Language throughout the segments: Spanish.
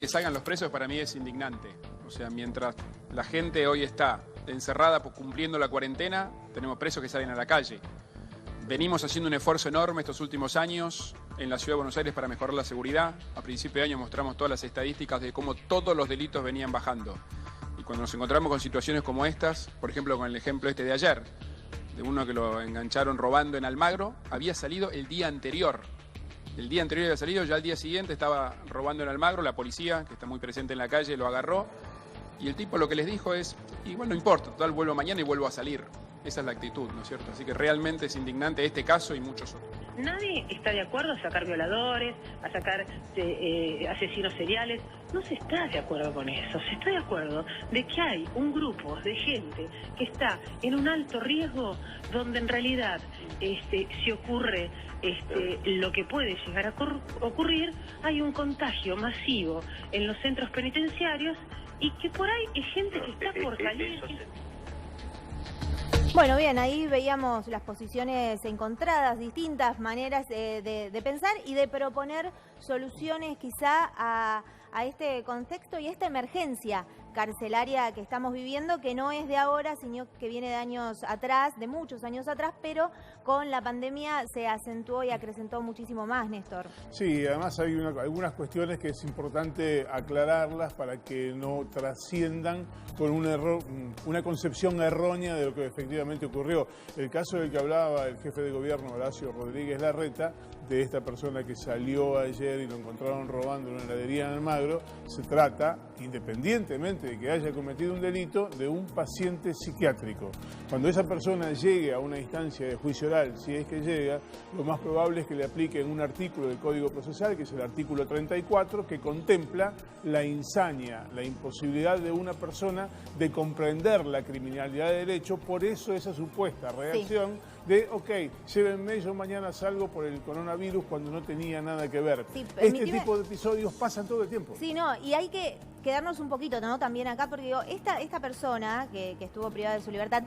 Que salgan los presos para mí es indignante. O sea, mientras la gente hoy está encerrada cumpliendo la cuarentena, tenemos presos que salen a la calle. Venimos haciendo un esfuerzo enorme estos últimos años en la Ciudad de Buenos Aires para mejorar la seguridad. A principio de año mostramos todas las estadísticas de cómo todos los delitos venían bajando. Y cuando nos encontramos con situaciones como estas, por ejemplo con el ejemplo este de ayer, de uno que lo engancharon robando en Almagro, había salido el día anterior. El día anterior había salido, ya al día siguiente estaba robando en Almagro, la policía, que está muy presente en la calle, lo agarró. Y el tipo lo que les dijo es, igual no importa, total vuelvo mañana y vuelvo a salir. Esa es la actitud, ¿no es cierto? Así que realmente es indignante este caso y muchos otros. Nadie está de acuerdo a sacar violadores, a sacar asesinos seriales. No se está de acuerdo con eso. Se está de acuerdo de que hay un grupo de gente que está en un alto riesgo donde en realidad si ocurre lo que puede llegar a ocurrir, hay un contagio masivo en los centros penitenciarios y que por ahí hay gente que está por salir. Bueno, bien, ahí veíamos las posiciones encontradas, distintas maneras de pensar y de proponer soluciones quizá a este contexto y a esta emergencia carcelaria que estamos viviendo, que no es de ahora, sino que viene de años atrás, de muchos años atrás, pero con la pandemia se acentuó y acrecentó muchísimo más, Néstor. Sí, además hay algunas cuestiones que es importante aclararlas para que no trasciendan con un error, una concepción errónea de lo que efectivamente ocurrió. El caso del que hablaba el jefe de gobierno, Horacio Rodríguez Larreta, de esta persona que salió ayer y lo encontraron robando en una heladería en Almagro, se trata, independientemente de que haya cometido un delito, de un paciente psiquiátrico. Cuando esa persona llegue a una instancia de juicio oral, si es que llega, lo más probable es que le apliquen un artículo del Código Procesal, que es el artículo 34, que contempla la insania, la imposibilidad de una persona de comprender la criminalidad de derecho. Por eso esa supuesta reacción de, ok, llévenme, yo mañana salgo por el coronavirus cuando no tenía nada que ver. Sí, este tipo de episodios pasan todo el tiempo. Sí, no, y hay que quedarnos un poquito, ¿no? También acá, porque digo, esta persona que estuvo privada de su libertad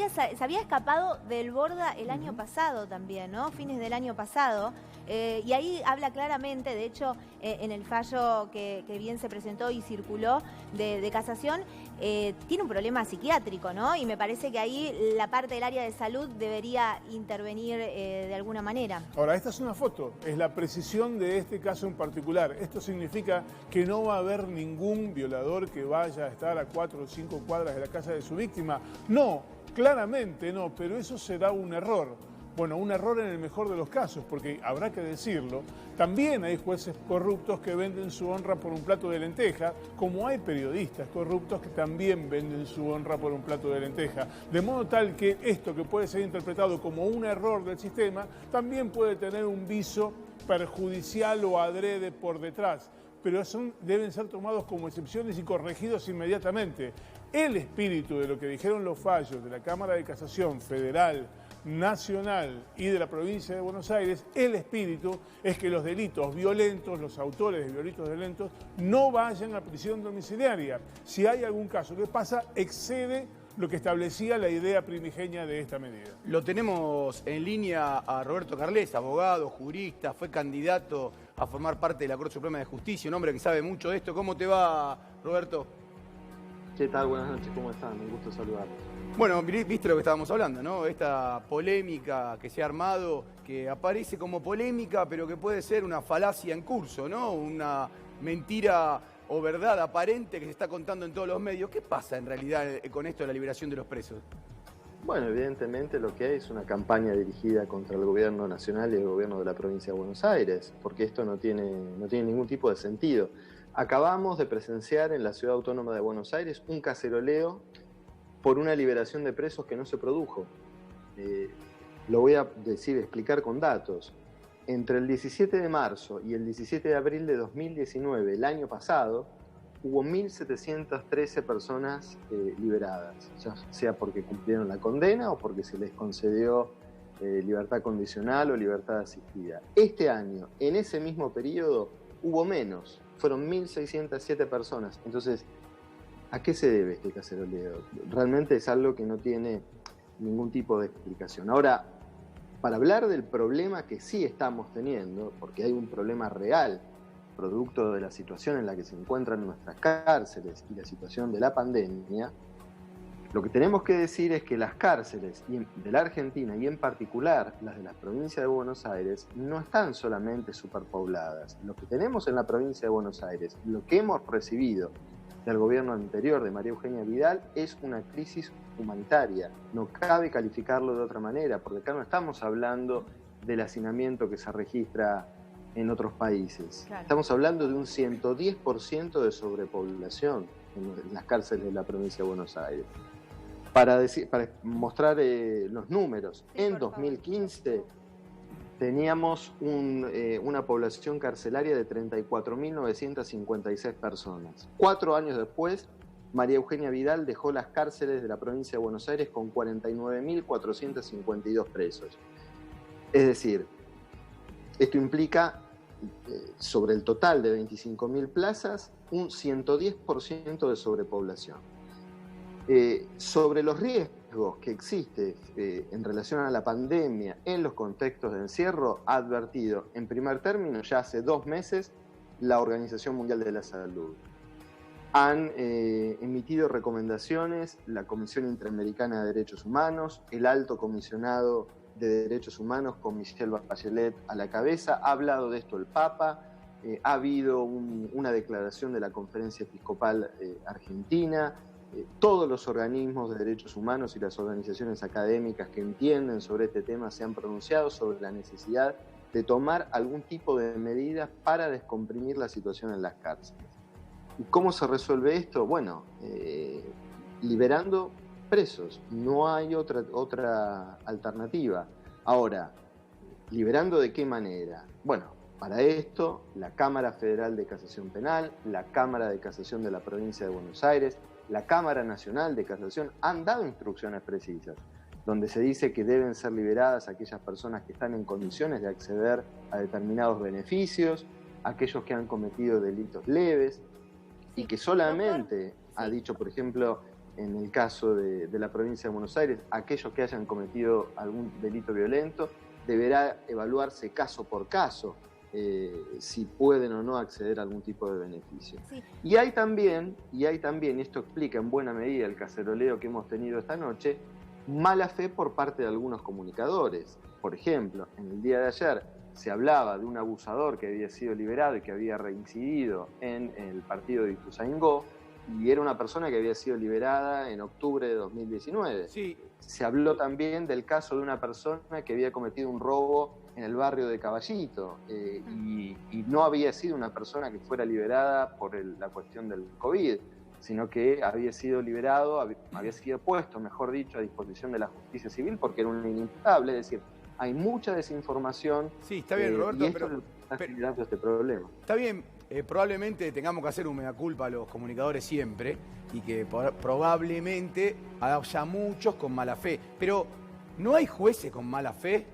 se había escapado del Borda el año pasado también, ¿no? Fines del año pasado. Y ahí habla claramente, de hecho, en el fallo que bien se presentó y circuló de casación, tiene un problema psiquiátrico, ¿no? Y me parece que ahí la parte del área de salud debería intervenir de alguna manera. Ahora, esta es una foto, es la precisión de este caso en particular. Esto significa que no va a haber ningún violador que vaya a estar a 4 o 5 cuadras de la casa de su víctima. No, claramente no, pero eso será un error. Bueno, un error en el mejor de los casos, porque habrá que decirlo, también hay jueces corruptos que venden su honra por un plato de lenteja, como hay periodistas corruptos que también venden su honra por un plato de lenteja. De modo tal que esto que puede ser interpretado como un error del sistema, también puede tener un viso perjudicial o adrede por detrás, pero deben ser tomados como excepciones y corregidos inmediatamente. El espíritu de lo que dijeron los fallos de la Cámara de Casación Federal, Nacional y de la provincia de Buenos Aires, el espíritu es que los delitos violentos, los autores de delitos violentos, no vayan a prisión domiciliaria. Si hay algún caso que pasa, excede lo que establecía la idea primigenia de esta medida. Lo tenemos en línea a Roberto Carles, abogado, jurista, fue candidato a formar parte de la Corte Suprema de Justicia, un hombre que sabe mucho de esto. ¿Cómo te va, Roberto? ¿Qué tal? Buenas noches, ¿cómo están? Un gusto saludarlos. Bueno, viste lo que estábamos hablando, ¿no? Esta polémica que se ha armado, que aparece como polémica, pero que puede ser una falacia en curso, ¿no? Una mentira o verdad aparente que se está contando en todos los medios. ¿Qué pasa en realidad con esto de la liberación de los presos? Bueno, evidentemente lo que hay es una campaña dirigida contra el gobierno nacional y el gobierno de la provincia de Buenos Aires, porque esto no tiene ningún tipo de sentido. Acabamos de presenciar en la Ciudad Autónoma de Buenos Aires un caceroleo por una liberación de presos que no se produjo. Lo voy a explicar con datos. Entre el 17 de marzo y el 17 de abril de 2019, el año pasado, hubo 1.713 personas liberadas, ya sea porque cumplieron la condena o porque se les concedió libertad condicional o libertad asistida. Este año, en ese mismo periodo, hubo menos, fueron 1.607 personas. Entonces, ¿a qué se debe este caceroleo? Realmente es algo que no tiene ningún tipo de explicación. Ahora, para hablar del problema que sí estamos teniendo, porque hay un problema real producto de la situación en la que se encuentran nuestras cárceles y la situación de la pandemia, lo que tenemos que decir es que las cárceles de la Argentina, y en particular las de la provincia de Buenos Aires, no están solamente superpobladas. Lo que tenemos en la provincia de Buenos Aires, lo que hemos recibido del gobierno anterior de María Eugenia Vidal, es una crisis humanitaria. No cabe calificarlo de otra manera, porque acá no estamos hablando del hacinamiento que se registra en otros países. Claro. Estamos hablando de un 110% de sobrepoblación en las cárceles de la provincia de Buenos Aires. Para mostrar los números, sí, en 2015 teníamos una población carcelaria de 34.956 personas. 4 años después, María Eugenia Vidal dejó las cárceles de la provincia de Buenos Aires con 49.452 presos. Es decir, esto implica, sobre el total de 25.000 plazas, un 110% de sobrepoblación. Sobre los riesgos que existen en relación a la pandemia en los contextos de encierro, ha advertido, en primer término, ya hace 2 meses, la Organización Mundial de la Salud. Han emitido recomendaciones la Comisión Interamericana de Derechos Humanos, el Alto Comisionado de Derechos Humanos con Michelle Bachelet a la cabeza, ha hablado de esto el Papa, ha habido una declaración de la Conferencia Episcopal Argentina, todos los organismos de derechos humanos y las organizaciones académicas que entienden sobre este tema se han pronunciado sobre la necesidad de tomar algún tipo de medidas para descomprimir la situación en las cárceles. ¿Y cómo se resuelve esto? Bueno, liberando presos, no hay otra alternativa. Ahora, ¿liberando de qué manera? Bueno, para esto, la Cámara Federal de Casación Penal, la Cámara de Casación de la Provincia de Buenos Aires, la Cámara Nacional de Casación han dado instrucciones precisas, donde se dice que deben ser liberadas aquellas personas que están en condiciones de acceder a determinados beneficios, aquellos que han cometido delitos leves, y que solamente, ha dicho, por ejemplo, en el caso de la provincia de Buenos Aires, aquellos que hayan cometido algún delito violento, deberá evaluarse caso por caso si pueden o no acceder a algún tipo de beneficio. Sí. Y hay también, y esto explica en buena medida el caceroleo que hemos tenido esta noche, mala fe por parte de algunos comunicadores. Por ejemplo, en el día de ayer se hablaba de un abusador que había sido liberado y que había reincidido en el partido de Ituzaingó, y era una persona que había sido liberada en octubre de 2019. Sí. Se habló también del caso de una persona que había cometido un robo en el barrio de Caballito y no había sido una persona que fuera liberada por la cuestión del COVID, sino que había sido liberado, había sido puesto, mejor dicho, a disposición de la justicia civil porque era un inimputable. Es decir, hay mucha desinformación. Sí, está bien, Roberto, y esto está generando este problema. Está bien, probablemente tengamos que hacer un mea culpa a los comunicadores siempre y que probablemente haya muchos con mala fe. Pero, ¿no hay jueces con mala fe?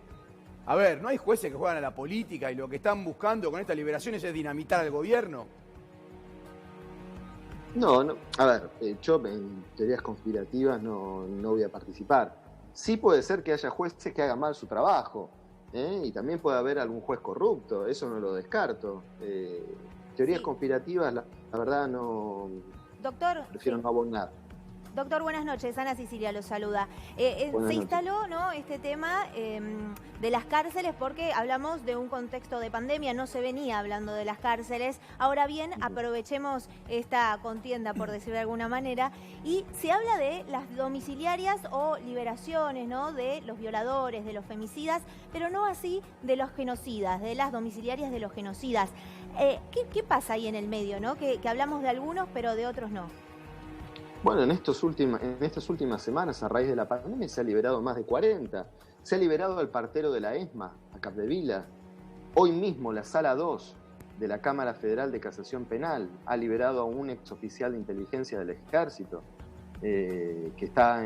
A ver, ¿no hay jueces que juegan a la política y lo que están buscando con estas liberaciones es dinamitar al gobierno? No, a ver, yo en teorías conspirativas no voy a participar. Sí puede ser que haya jueces que hagan mal su trabajo, y también puede haber algún juez corrupto, eso no lo descarto. Teorías conspirativas, la verdad, no. Doctor, prefiero no abonar. Doctor, buenas noches. Ana Sicilia los saluda. Se instaló, ¿no?, este tema de las cárceles porque hablamos de un contexto de pandemia, no se venía hablando de las cárceles. Ahora bien, aprovechemos esta contienda, por decirlo de alguna manera, y se habla de las domiciliarias o liberaciones, ¿no?, de los violadores, de los femicidas, pero no así de los genocidas, de las domiciliarias de los genocidas. ¿Qué pasa ahí en el medio, ¿no? Que hablamos de algunos, pero de otros no. Bueno, en estas últimas semanas, a raíz de la pandemia, se ha liberado más de 40. Se ha liberado al partero de la ESMA, a Capdevila. Hoy mismo la Sala 2 de la Cámara Federal de Casación Penal ha liberado a un exoficial de inteligencia del Ejército que está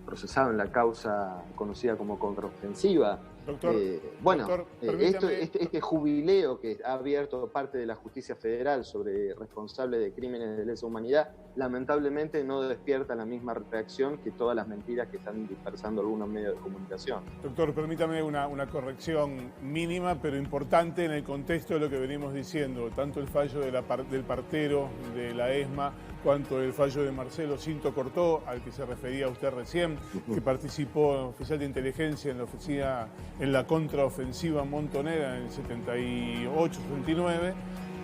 procesado en la causa conocida como contraofensiva. Doctor, bueno, doctor, permítame... este jubileo que ha abierto parte de la justicia federal sobre responsables de crímenes de lesa humanidad, lamentablemente no despierta la misma reacción que todas las mentiras que están dispersando algunos medios de comunicación. Doctor, permítame una corrección mínima, pero importante en el contexto de lo que venimos diciendo. Tanto el fallo del partero de la ESMA, cuanto el fallo de Marcelo Cinto Cortó, al que se refería usted recién, que participó oficial de inteligencia en la contraofensiva montonera en el 78-79.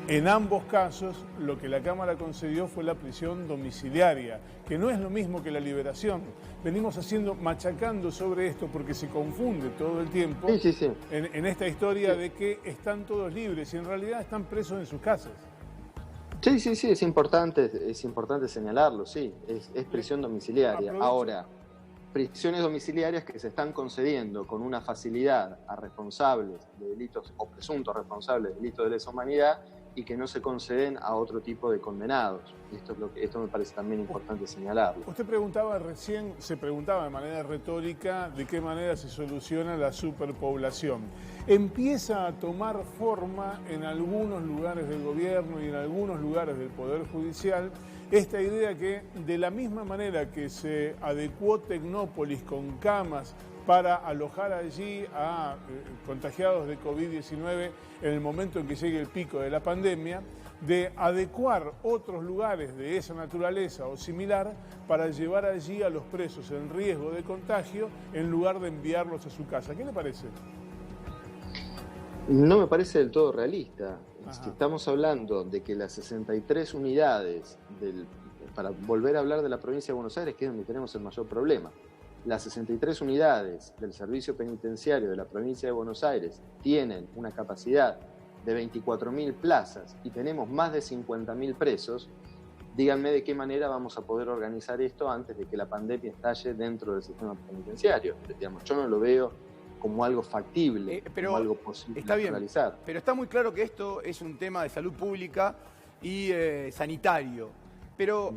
En ambos casos, lo que la Cámara concedió fue la prisión domiciliaria, que no es lo mismo que la liberación. Venimos machacando sobre esto porque se confunde todo el tiempo en esta historia de que están todos libres y en realidad están presos en sus casas. Sí, es importante señalarlo, sí, es prisión domiciliaria. Ahora, prisiones domiciliarias que se están concediendo con una facilidad a responsables de delitos o presuntos responsables de delitos de lesa humanidad y que no se conceden a otro tipo de condenados. Esto me parece también importante señalarlo. Usted se preguntaba de manera retórica de qué manera se soluciona la superpoblación. Empieza a tomar forma en algunos lugares del gobierno y en algunos lugares del Poder Judicial esta idea que de la misma manera que se adecuó Tecnópolis con camas para alojar allí a contagiados de COVID-19 en el momento en que llegue el pico de la pandemia, de adecuar otros lugares de esa naturaleza o similar para llevar allí a los presos en riesgo de contagio en lugar de enviarlos a su casa. ¿Qué le parece? No me parece del todo realista. Estamos hablando de que las 63 unidades, para volver a hablar de la provincia de Buenos Aires, que es donde tenemos el mayor problema, las 63 unidades del servicio penitenciario de la provincia de Buenos Aires tienen una capacidad de 24.000 plazas y tenemos más de 50.000 presos. Díganme de qué manera vamos a poder organizar esto antes de que la pandemia estalle dentro del sistema penitenciario. Digamos, yo no lo veo como algo factible, como algo posible de realizar. Pero está muy claro que esto es un tema de salud pública y sanitario. Pero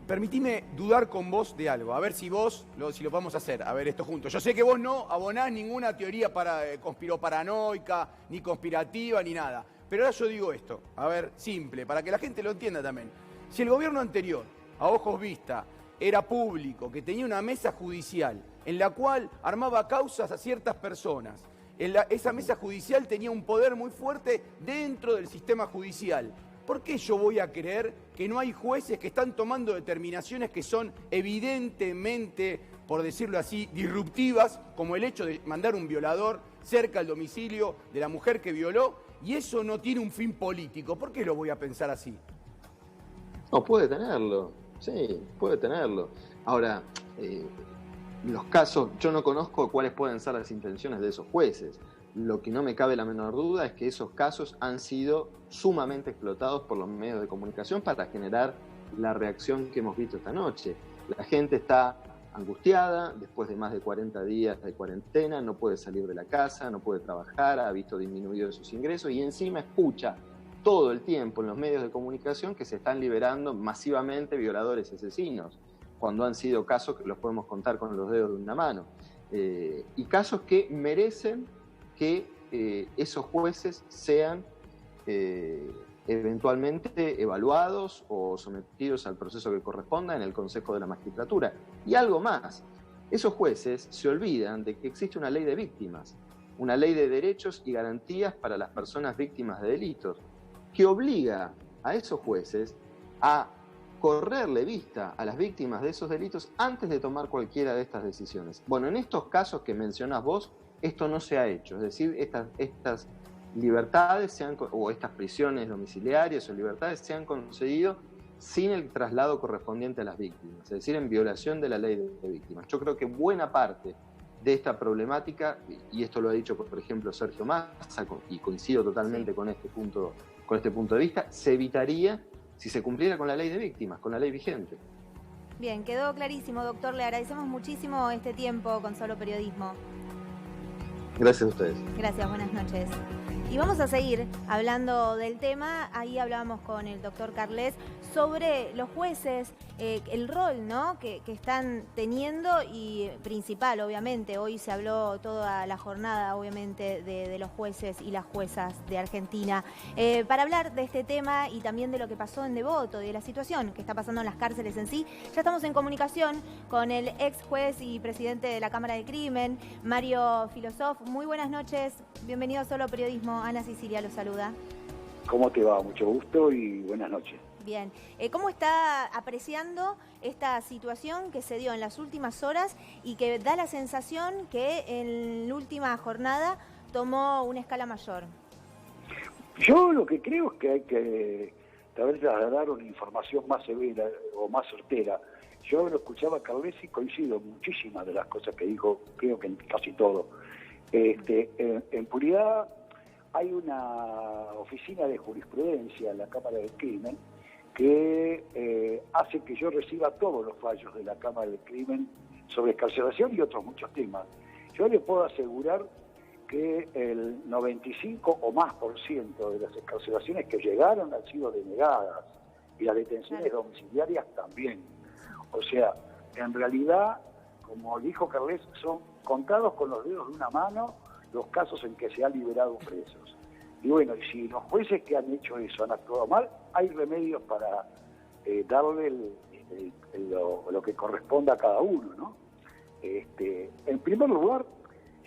permitime dudar con vos de algo, a ver si lo vamos a hacer, a ver esto juntos. Yo sé que vos no abonás ninguna teoría conspiroparanoica, ni conspirativa, ni nada. Pero ahora yo digo esto, a ver, simple, para que la gente lo entienda también. Si el gobierno anterior, a ojos vista, era público, que tenía una mesa judicial en la cual armaba causas a ciertas personas, esa mesa judicial tenía un poder muy fuerte dentro del sistema judicial. ¿Por qué yo voy a creer que no hay jueces que están tomando determinaciones que son evidentemente, por decirlo así, disruptivas, como el hecho de mandar un violador cerca al domicilio de la mujer que violó, y eso no tiene un fin político? ¿Por qué lo voy a pensar así? No, puede tenerlo, sí, puede tenerlo. Ahora, los casos, yo no conozco cuáles pueden ser las intenciones de esos jueces. Lo que no me cabe la menor duda es que esos casos han sido sumamente explotados por los medios de comunicación para generar la reacción que hemos visto esta noche. La gente está angustiada después de más de 40 días de cuarentena, no puede salir de la casa, no puede trabajar, ha visto disminuidos sus ingresos y encima escucha todo el tiempo en los medios de comunicación que se están liberando masivamente violadores y asesinos, cuando han sido casos que los podemos contar con los dedos de una mano. Y casos que merecen que esos jueces sean eventualmente evaluados o sometidos al proceso que corresponda en el Consejo de la Magistratura. Y algo más, esos jueces se olvidan de que existe una ley de víctimas, una ley de derechos y garantías para las personas víctimas de delitos, que obliga a esos jueces a correrle vista a las víctimas de esos delitos antes de tomar cualquiera de estas decisiones. Bueno, en estos casos que mencionás vos, esto no se ha hecho, es decir, estas libertades o estas prisiones domiciliarias o libertades se han concedido sin el traslado correspondiente a las víctimas, es decir, en violación de la ley de víctimas. Yo creo que buena parte de esta problemática, y esto lo ha dicho por ejemplo Sergio Massa, y coincido totalmente con este punto de vista, se evitaría si se cumpliera con la ley de víctimas, con la ley vigente. Bien, quedó clarísimo, doctor. Le agradecemos muchísimo este tiempo con Solo Periodismo. Gracias a ustedes. Gracias, buenas noches. Y vamos a seguir hablando del tema. Ahí hablábamos con el doctor Carles sobre los jueces, el rol, ¿no?, que están teniendo, y principal, obviamente. Hoy se habló toda la jornada, obviamente, de los jueces y las juezas de Argentina. Para hablar de este tema y también de lo que pasó en Devoto, de la situación que está pasando en las cárceles en sí, ya estamos en comunicación con el ex juez y presidente de la Cámara de Crimen, Mario Filosof. Muy buenas noches, bienvenido a Solo Periodismo. Ana Sicilia lo saluda. ¿Cómo te va? Mucho gusto y buenas noches. Bien. ¿Cómo está apreciando esta situación que se dio en las últimas horas y que da la sensación que en la última jornada tomó una escala mayor? Yo lo que creo es que hay que trasladar una información más severa o más certera. Yo lo escuchaba a Carles y coincido en muchísimas de las cosas que dijo, creo que en casi todo. En Puridad hay una oficina de jurisprudencia en la Cámara del Crimen que hace que yo reciba todos los fallos de la Cámara del Crimen sobre excarcelación y otros muchos temas. Yo le puedo asegurar que el 95 o más % de las excarcelaciones que llegaron han sido denegadas y las detenciones domiciliarias también. O sea, en realidad, como dijo Carles, son contados con los dedos de una mano los casos en que se han liberado presos. Y bueno, y si los jueces que han hecho eso han actuado mal, hay remedios para darle lo que corresponda a cada uno, ¿no? En primer lugar,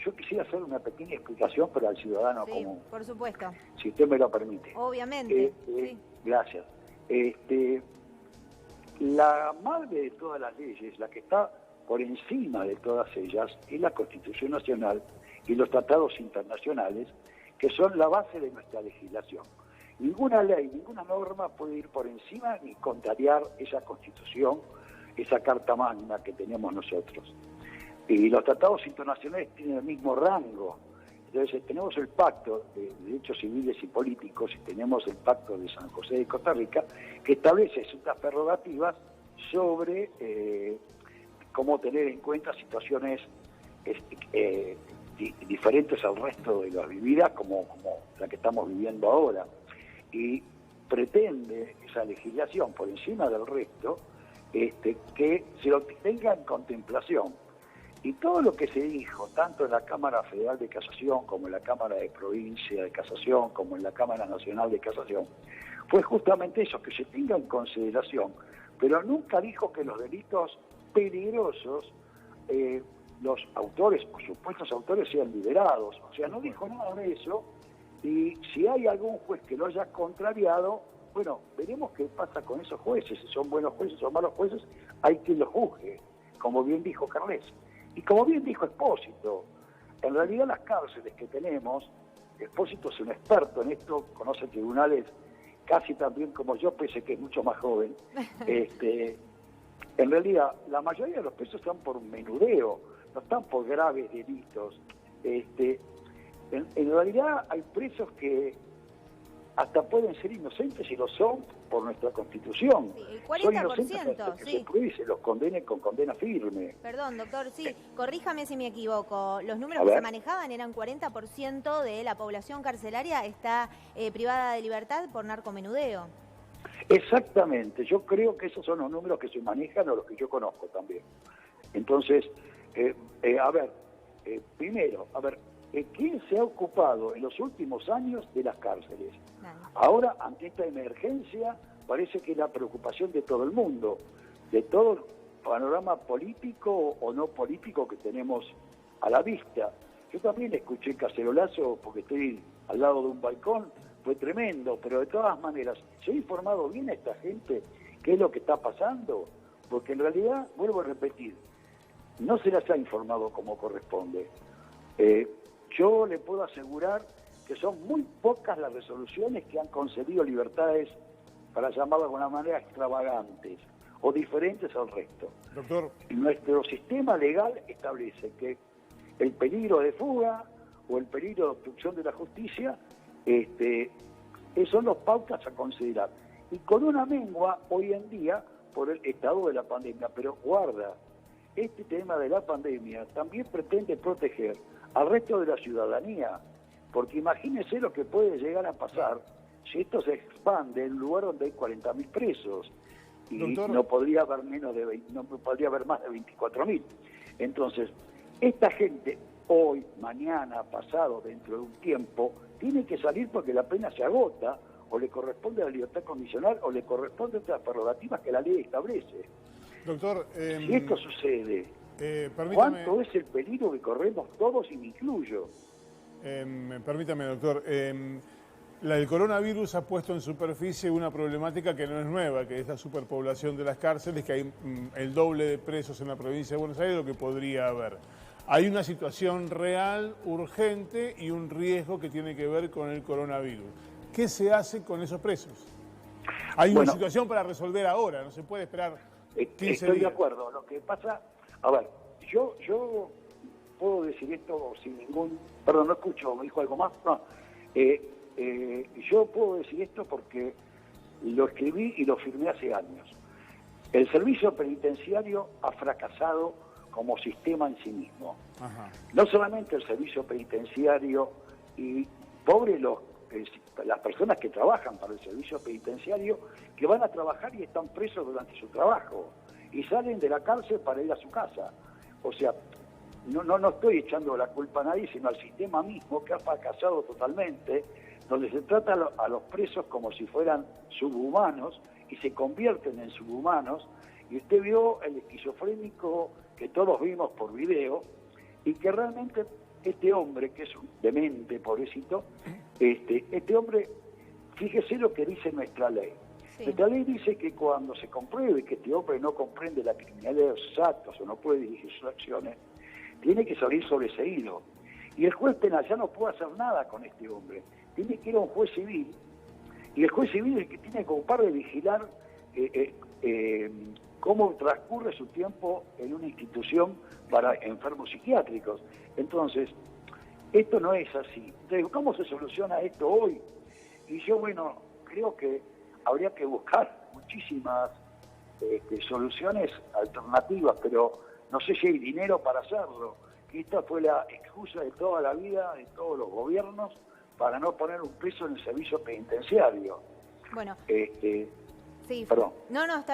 yo quisiera hacer una pequeña explicación para el ciudadano común. Por supuesto. Si usted me lo permite. Obviamente. Sí. Gracias. La madre de todas las leyes, la que está por encima de todas ellas, es la Constitución Nacional y los tratados internacionales, que son la base de nuestra legislación. Ninguna ley, ninguna norma puede ir por encima ni contrariar esa Constitución, esa Carta Magna que tenemos nosotros. Y los tratados internacionales tienen el mismo rango. Entonces tenemos el Pacto de Derechos Civiles y Políticos y tenemos el Pacto de San José de Costa Rica, que establece ciertas prerrogativas sobre cómo tener en cuenta situaciones diferentes al resto de las vividas, como la que estamos viviendo ahora. Y pretende esa legislación, por encima del resto, que se lo tenga en contemplación. Y todo lo que se dijo, tanto en la Cámara Federal de Casación, como en la Cámara de Provincia de Casación, como en la Cámara Nacional de Casación, fue justamente eso, que se tenga en consideración. Pero nunca dijo que los delitos peligrosos, los autores, por supuestos autores, sean liberados. O sea, no dijo nada de eso. Y si hay algún juez que lo haya contrariado, bueno, veremos qué pasa con esos jueces. Si son buenos jueces o malos jueces, hay quien los juzgue, como bien dijo Carles. Y como bien dijo Espósito, en realidad las cárceles que tenemos, Espósito es un experto en esto, conoce tribunales casi tan bien como yo, pese que es mucho más joven. En realidad, la mayoría de los presos están por menudeo, no están por graves delitos. En realidad hay presos que hasta pueden ser inocentes y lo son por nuestra Constitución. Sí, el son 40%, inocentes hasta que se pruebe y se los condene con condena firme. Perdón, doctor, sí, corríjame si me equivoco. Los números que se manejaban eran 40% de la población carcelaria está privada de libertad por narcomenudeo. Exactamente, yo creo que esos son los números que se manejan o los que yo conozco también. Entonces, primero, ¿quién se ha ocupado en los últimos años de las cárceles? Ahora, ante esta emergencia, parece que es la preocupación de todo el mundo, de todo el panorama político o no político que tenemos a la vista. Yo también escuché cacerolazo porque estoy al lado de un balcón, fue tremendo, pero de todas maneras, ¿se ha informado bien a esta gente qué es lo que está pasando? Porque en realidad, vuelvo a repetir, no se las ha informado como corresponde. Yo le puedo asegurar que son muy pocas las resoluciones que han concedido libertades, para llamarlo de alguna manera, extravagantes o diferentes al resto. Doctor. Nuestro sistema legal establece que el peligro de fuga o el peligro de obstrucción de la justicia son las pautas a considerar. Y con una mengua hoy en día por el estado de la pandemia. Pero guarda, este tema de la pandemia también pretende proteger al resto de la ciudadanía, porque imagínense lo que puede llegar a pasar si esto se expande en un lugar donde hay 40.000 presos y Doctor, no podría haber no podría haber más de 24.000. Entonces, esta gente hoy, mañana, pasado, dentro de un tiempo, tiene que salir porque la pena se agota, o le corresponde la libertad condicional, o le corresponde otras prerrogativas que la ley establece. doctor, Si esto sucede, permítame, ¿cuánto es el peligro que corremos todos y me incluyo? permítame, doctor. El coronavirus ha puesto en superficie una problemática que no es nueva, que es la superpoblación de las cárceles, que hay el doble de presos en la provincia de Buenos Aires de lo que podría haber. Hay una situación real, urgente y un riesgo que tiene que ver con el coronavirus. ¿Qué se hace con esos presos? Hay una situación para resolver ahora, no se puede esperar 15 días. Estoy de acuerdo. Lo que pasa, a ver, yo puedo decir esto sin ningún... Perdón, no escucho, ¿me dijo algo más? No. Yo puedo decir esto porque lo escribí y lo firmé hace años. El servicio penitenciario ha fracasado como sistema en sí mismo. Ajá. No solamente el servicio penitenciario, y pobres las personas que trabajan para el servicio penitenciario, que van a trabajar y están presos durante su trabajo, y salen de la cárcel para ir a su casa. O sea, no estoy echando la culpa a nadie, sino al sistema mismo que ha fracasado totalmente, donde se trata a los presos como si fueran subhumanos y se convierten en subhumanos. Y usted vio el esquizofrénico que todos vimos por video, y que realmente este hombre, que es un demente, pobrecito, este hombre, fíjese lo que dice nuestra ley. Sí. Nuestra ley dice que cuando se compruebe que este hombre no comprende la criminalidad de sus actos o no puede dirigir sus acciones, tiene que salir sobreseído. Y el juez penal ya no puede hacer nada con este hombre. Tiene que ir a un juez civil, y el juez civil es el que tiene que ocupar de vigilar cómo transcurre su tiempo en una institución para enfermos psiquiátricos. Entonces, esto no es así. Entonces, ¿cómo se soluciona esto hoy? Y yo, bueno, creo que habría que buscar muchísimas soluciones alternativas, pero no sé si hay dinero para hacerlo. Esta fue la excusa de toda la vida, de todos los gobiernos, para no poner un preso en el servicio penitenciario. Bueno. Sí, perdón. No, está